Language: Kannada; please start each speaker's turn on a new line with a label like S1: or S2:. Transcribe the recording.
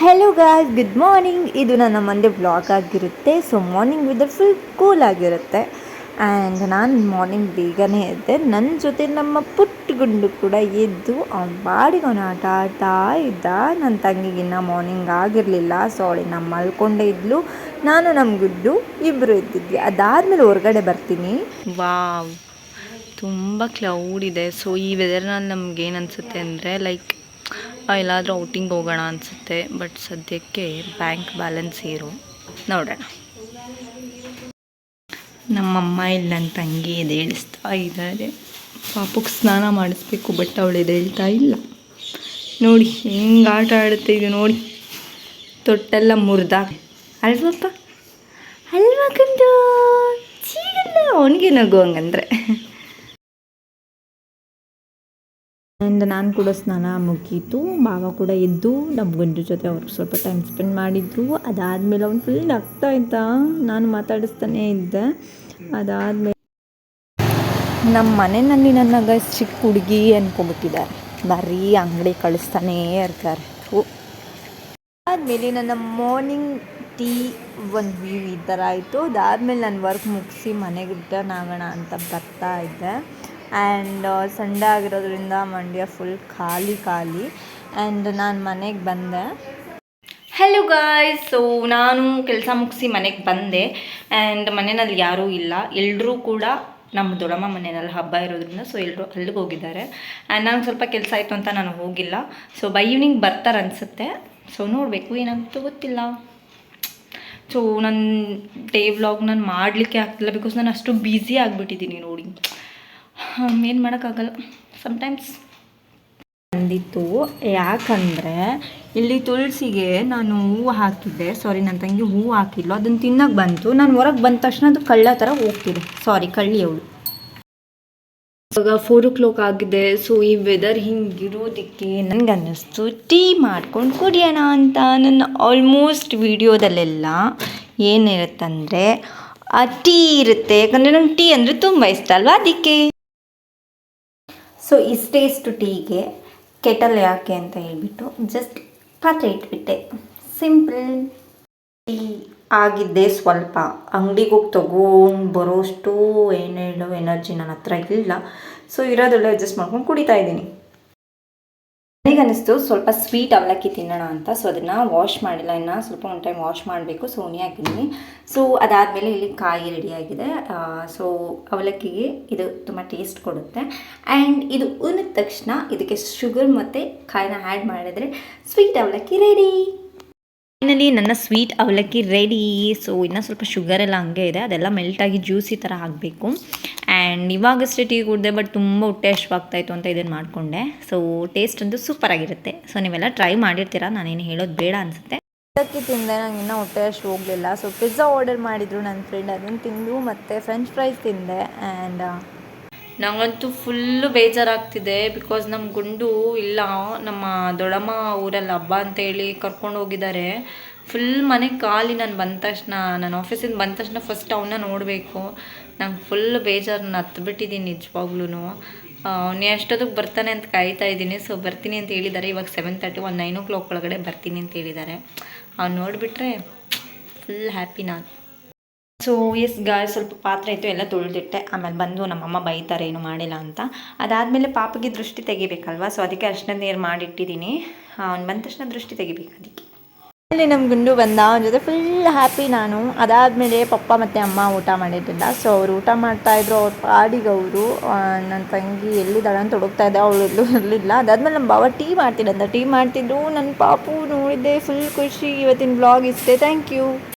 S1: Hello guys, good morning. ಇದು ನನ್ನ ಮಂಡೇ ವ್ಲಾಗ್ ಆಗಿರುತ್ತೆ. So morning weather full cool ಆಗಿರುತ್ತೆ. ಆ್ಯಂಡ್ ನಾನು ಮಾರ್ನಿಂಗ್ ಬೇಗನೆ ಎದ್ದೆ. ನನ್ನ ಜೊತೆ ನಮ್ಮ ಪುಟ್ಟ ಗುಂಡು ಕೂಡ ಎದ್ದು ಅವ್ನ ಬಾಡಿಗೆ ಅವನು ಆಟ ಆಡ್ತಾ ಇದ್ದ. ನನ್ನ ತಂಗಿಗಿನ್ನ ಮಾರ್ನಿಂಗ್ ಆಗಿರಲಿಲ್ಲ, ಸೊ ಅವಳಿನ ಮಲ್ಕೊಂಡೇ ಇದ್ಲು. ನಾನು ನಮ್ಮ ಗುಡ್ಡು ಇಬ್ಬರು ಇದ್ದಿದ್ವಿ. ಅದಾದಮೇಲೆ ಹೊರಗಡೆ ಬರ್ತೀನಿ.
S2: ವಾವ್, ತುಂಬ ಕ್ಲೌಡ್ ಇದೆ. ಸೊ ಈ ವೆದರ್ನಲ್ಲಿ ನಮ್ಗೆ ಏನು ಅನಿಸುತ್ತೆ ಅಂದರೆ ಲೈಕ್ ಎಲ್ಲಾದರೂ ಔಟಿಂಗ್ ಹೋಗೋಣ ಅನಿಸುತ್ತೆ. ಬಟ್ ಸದ್ಯಕ್ಕೆ ಬ್ಯಾಂಕ್ ಬ್ಯಾಲೆನ್ಸ್ ಇರು ನೋಡೋಣ. ನಮ್ಮಮ್ಮ ಇಲ್ಲಿ ನನ್ನ ತಂಗಿ ಎದ್ದೇಳಿಸ್ತಾ ಇದ್ದಾರೆ. ಪಾಪಕ್ಕೆ ಸ್ನಾನ ಮಾಡಿಸ್ಬೇಕು, ಬಟ್ ಅವಳು ಎದ್ದೇಳ್ತಾ ಇಲ್ಲ. ನೋಡಿ ಹೆಂಗೆ ಆಟ ಆಡುತ್ತೆ ಇದು, ನೋಡಿ ತೊಟ್ಟೆಲ್ಲ ಮುರಿದಾಗ ಅಲ್ವಪ್ಪ, ಅಲ್ವಾ ಕಂಡು ಚೀಗಲ್ಲ ಅವನಿಗೆ ನಗು ಹಂಗಂದ್ರೆ.
S1: ಆ್ಯಂಡ್ ನಾನು ಕೂಡ ಸ್ನಾನ ಮುಗೀತು. ಬಾವ ಕೂಡ ಎದ್ದು ನಮ್ಮ ಗಂಡು ಜೊತೆ ಅವ್ರಿಗೆ ಸ್ವಲ್ಪ ಟೈಮ್ ಸ್ಪೆಂಡ್ ಮಾಡಿದ್ರು. ಅದಾದಮೇಲೆ ಅವ್ನು ಫುಲ್ ನಗ್ತಾ ಇದ್ದ, ನಾನು ಮಾತಾಡಿಸ್ತಾನೇ ಇದ್ದೆ. ಅದಾದಮೇಲೆ ನಮ್ಮ ಮನೆಯಲ್ಲಿ ನನ್ನ ಗೈಸ್ ಚಿಕ್ಕ ಹುಡುಗಿ ಅಂದ್ಕೊಂಡ್ಬಿಟ್ಟಿದ್ದಾರೆ, ಬರೀ ಅಂಗಡಿ ಕಳಿಸ್ತಾನೇ ಇರ್ತಾರೆ. ಅದಾದಮೇಲೆ ನನ್ನ ಮಾರ್ನಿಂಗ್ ಟೀ ಒಂದು ವ್ಯೂ ಈ ಥರ ಆಯಿತು. ಅದಾದಮೇಲೆ ನಾನು ವರ್ಕ್ ಮುಗಿಸಿ ಮನೆಗೆ ರಿಟರ್ನ್ ಆಗೋಣ ಅಂತ ಬರ್ತಾ ಇದ್ದೆ. ಆ್ಯಂಡ್ ಸಂಡೇ ಆಗಿರೋದ್ರಿಂದ ಮಂಡ್ಯ ಫುಲ್ ಖಾಲಿ. ಆ್ಯಂಡ್ ನಾನು ಮನೆಗೆ ಬಂದೆ.
S2: ಹೆಲೋ ಗಾಯ್ಸ್, ಸೊ ನಾನು ಕೆಲಸ ಮುಗಿಸಿ ಮನೆಗೆ ಬಂದೆ. ಆ್ಯಂಡ್ ಮನೆಯಲ್ಲಿ ಯಾರೂ ಇಲ್ಲ, ಎಲ್ಲರೂ ಕೂಡ ನಮ್ಮ ದೊಡ್ಡಮ್ಮ ಮನೆಯಲ್ಲಿ ಹಬ್ಬ ಇರೋದ್ರಿಂದ ಸೊ ಎಲ್ಲರೂ ಅಲ್ಲಿಗೆ ಹೋಗಿದ್ದಾರೆ. ಆ್ಯಂಡ್ ನನಗೆ ಸ್ವಲ್ಪ ಕೆಲಸ ಆಯಿತು ಅಂತ ನಾನು ಹೋಗಿಲ್ಲ. ಸೊ ಬೈ ಈವ್ನಿಂಗ್ ಬರ್ತಾರೆ ಅನಿಸುತ್ತೆ. ಸೊ ನೋಡಬೇಕು, ಏನಾಗುತ್ತೋ ಗೊತ್ತಿಲ್ಲ. ಸೊ ನನ್ನ ಡೇ ವ್ಲಾಗ್ ನಾನು ಮಾಡಲಿಕ್ಕೆ ಆಗ್ತಿಲ್ಲ, ಬಿಕಾಸ್ ನಾನು ಅಷ್ಟು ಬ್ಯುಸಿ ಆಗಿಬಿಟ್ಟಿದ್ದೀನಿ. ನೋಡಿ, ಏನು ಮಾಡೋಕ್ಕಾಗಲ್ಲ ಸಮ್ಟೈಮ್ಸ್.
S1: ಬಂದಿತ್ತು ಯಾಕಂದರೆ ಇಲ್ಲಿ ತುಳಸಿಗೆ ನಾನು ಹೂವು ಹಾಕಿದ್ದೆ. ಸಾರಿ, ನನ್ನ ತಂಗಿ ಹೂವು ಹಾಕಿಲ್ಲ, ಅದನ್ನು ತಿನ್ನೋಕೆ ಬಂತು. ನಾನು ಹೊರಗೆ ಬಂದ ತಕ್ಷಣ ಅದು ಕಳ್ಳ ಥರ ಹೋಗ್ತಿದೆ. ಸಾರಿ, ಕಳ್ಳಿ ಅವಳು. ಇವಾಗ 4 o'clock ಆಗಿದೆ. ಸೊ ಈ ವೆದರ್ ಹಿಂಗಿರೋದಕ್ಕೆ ನನಗೆ ಅನ್ನಿಸ್ತು ಟೀ ಮಾಡ್ಕೊಂಡು ಕುಡಿಯೋಣ ಅಂತ. ನನ್ನ ಆಲ್ಮೋಸ್ಟ್ ವಿಡಿಯೋದಲ್ಲೆಲ್ಲ ಏನಿರುತ್ತಂದರೆ ಟೀ ಇರುತ್ತೆ, ಯಾಕಂದರೆ ನಂಗೆ ಟೀ ಅಂದರೆ ತುಂಬ ಇಷ್ಟ ಅಲ್ವಾ, ಅದಕ್ಕೆ. ಸೊ ಇಷ್ಟೇಷ್ಟು ಟೀಗೆ ಕೆಟಲ್ ಯಾಕೆ ಅಂತ ಹೇಳ್ಬಿಟ್ಟು ಜಸ್ಟ್ ಪಾತ್ರೆ ಇಟ್ಬಿಟ್ಟೆ. ಸಿಂಪಲ್ ಟೀ ಆಗಿದ್ದೆ. ಸ್ವಲ್ಪ ಅಂಗಡಿಗೆ ಹೋಗಿ ತೊಗೊಂಡು ಬರೋಷ್ಟು ಏನು ಹೇಳೋ ಎನರ್ಜಿ ನನ್ನ ಹತ್ರ ಇಲ್ಲ. ಸೊ ಇರೋದೆಲ್ಲ ಅಡ್ಜಸ್ಟ್ ಮಾಡ್ಕೊಂಡು ಕುಡಿತಾ ಇದ್ದೀನಿ. ನನಗೆ ಅನ್ನಿಸ್ತು ಸ್ವಲ್ಪ ಸ್ವೀಟ್ ಅವಲಕ್ಕಿ ತಿನ್ನೋಣ ಅಂತ. ಸೊ ಅದನ್ನು ವಾಶ್ ಮಾಡಿಲ್ಲ, ಇನ್ನು ಸ್ವಲ್ಪ ಒಂದು ಟೈಮ್ ವಾಶ್ ಮಾಡಬೇಕು. ಸೊ ಉನಿ ಹಾಕಿದ್ದೀನಿ. ಸೊ ಅದಾದಮೇಲೆ ಇಲ್ಲಿ ಕಾಯಿ ರೆಡಿಯಾಗಿದೆ. ಸೊ ಅವಲಕ್ಕಿಗೆ ಇದು ತುಂಬ ಟೇಸ್ಟ್ ಕೊಡುತ್ತೆ. ಆ್ಯಂಡ್ ಇದು ಉನಿದ ತಕ್ಷಣ ಇದಕ್ಕೆ ಶುಗರ್ ಮತ್ತು ಕಾಯಿನ ಆ್ಯಡ್ ಮಾಡಿದರೆ ಸ್ವೀಟ್ ಅವಲಕ್ಕಿ ರೆಡಿ. ಫೈನಲಿ ನನ್ನ ಸ್ವೀಟ್ ಅವಲಕ್ಕಿ ರೆಡಿ. ಸೊ ಇನ್ನೂ ಸ್ವಲ್ಪ ಶುಗರೆಲ್ಲ ಹಂಗೆ ಇದೆ, ಅದೆಲ್ಲ ಮೆಲ್ಟಾಗಿ ಜ್ಯೂಸಿ ಥರ ಆಗಬೇಕು. ಆ್ಯಂಡ್ ಇವಾಗಷ್ಟೇ ಟೀ ಕುಡಿದೆ, ಬಟ್ ತುಂಬ ಹೊಟ್ಟೆ ಹಶ್ವಾಗ್ತಾಯಿತ್ತು ಅಂತ ಇದನ್ನು ಮಾಡಿಕೊಂಡೆ. ಸೊ ಟೇಸ್ಟ್ ಅಂತೂ ಸೂಪರಾಗಿರುತ್ತೆ. ಸೊ ನೀವೆಲ್ಲ ಟ್ರೈ ಮಾಡಿರ್ತೀರಾ, ನಾನೇನು ಹೇಳೋದು ಬೇಡ ಅನಿಸುತ್ತೆ. ಅವಲಕ್ಕಿ ತಿಂದೆ, ನಂಗೆ ಇನ್ನೂ ಹೊಟ್ಟೆ ಅಷ್ಟು ಹೋಗಲಿಲ್ಲ. ಸೊ ಪಿಜ್ಜಾ ಆರ್ಡರ್ ಮಾಡಿದರು ನನ್ನ ಫ್ರೆಂಡ್, ಅದನ್ನು ತಿಂದು ಮತ್ತು ಫ್ರೆಂಚ್ ಫ್ರೈಸ್ ತಿಂದೆ. ಆ್ಯಂಡ್
S2: ನನಗಂತೂ ಫುಲ್ಲು ಬೇಜಾರಾಗ್ತಿದೆ, ಬಿಕಾಸ್ ನಮ್ಮ ಗುಂಡು ಇಲ್ಲ, ನಮ್ಮ ದೊಡ್ಡಮ್ಮ ಊರಲ್ಲಿ ಹಬ್ಬ ಅಂತೇಳಿ ಕರ್ಕೊಂಡು ಹೋಗಿದ್ದಾರೆ. ಫುಲ್ ಮನೆ ಖಾಲಿ. ನಾನು ಬಂದ ತಕ್ಷಣ, ನಾನು ಆಫೀಸಿಂದ ಬಂದ ತಕ್ಷಣ ಫಸ್ಟ್ ಅವನ್ನ ನೋಡಬೇಕು. ನಂಗೆ ಫುಲ್ ಬೇಜಾರನ್ನ ಹತ್ಬಿಟ್ಟಿದ್ದೀನಿ ನಿಜವಾಗ್ಲೂ. ಅವನು ಎಷ್ಟೊತ್ತಿಗೆ ಬರ್ತಾನೆ ಅಂತ ಕಾಯ್ತಾ ಇದ್ದೀನಿ. ಸೊ ಬರ್ತೀನಿ ಅಂತ ಹೇಳಿದ್ದಾರೆ. ಇವಾಗ 7:30, ಒಂದು 9 o'clock ಒಳಗಡೆ ಬರ್ತೀನಿ ಅಂತ ಹೇಳಿದ್ದಾರೆ. ಅವ್ನು ನೋಡಿಬಿಟ್ರೆ ಫುಲ್ ಹ್ಯಾಪಿ ನಾನು. ಸೊ ಎಸ್ ಗಾಯ್, ಸ್ವಲ್ಪ ಪಾತ್ರೆ ಇತ್ತು, ಎಲ್ಲ ತೊಳೆದಿಟ್ಟೆ. ಆಮೇಲೆ ಬಂದು ನಮ್ಮಮ್ಮ ಬೈತಾರೆ ಏನು ಮಾಡಿಲ್ಲ ಅಂತ. ಅದಾದಮೇಲೆ ಪಾಪಗೆ ದೃಷ್ಟಿ ತೆಗಿಬೇಕಲ್ವ, ಸೊ ಅದಕ್ಕೆ ಅರ್ಶಿನ ನೀರು ಮಾಡಿಟ್ಟಿದ್ದೀನಿ. ಅವ್ನು ಬಂದ ತಕ್ಷಣ ದೃಷ್ಟಿ ತೆಗಿಬೇಕು, ಅದಕ್ಕೆ. ಅಲ್ಲಿ ನಮ್ಮ ಗುಂಡು ಬಂದ, ಅವನ ಜೊತೆ ಫುಲ್ ಹ್ಯಾಪಿ ನಾನು. ಅದಾದಮೇಲೆ ಪಪ್ಪ ಮತ್ತು ಅಮ್ಮ ಊಟ ಮಾಡಿದ್ದಿಲ್ಲ. ಸೊ ಅವ್ರು ಊಟ ಮಾಡ್ತಾಯಿದ್ರು ಅವ್ರ ಪಾಡಿಗೆ ಅವರು. ನನ್ನ ತಂಗಿ ಎಲ್ಲಿದ್ದಾಳೆ ಅಂತ ಹುಡುಕ್ತಾ ಇದ್ದೆ, ಅವಳು ಎಲ್ಲೂ ಇರಲಿಲ್ಲ. ಅದಾದಮೇಲೆ ನಮ್ಮ ಬಾವ ಟೀ ಮಾಡ್ತಿದ್ದಂತ ಟೀ ಮಾಡ್ತಿದ್ರು. ನನ್ನ ಪಾಪು ನೋಡಿದ್ದೆ, ಫುಲ್ ಖುಷಿ. ಇವತ್ತಿನ ಬ್ಲಾಗ್ ಇಷ್ಟೇ. Thank you.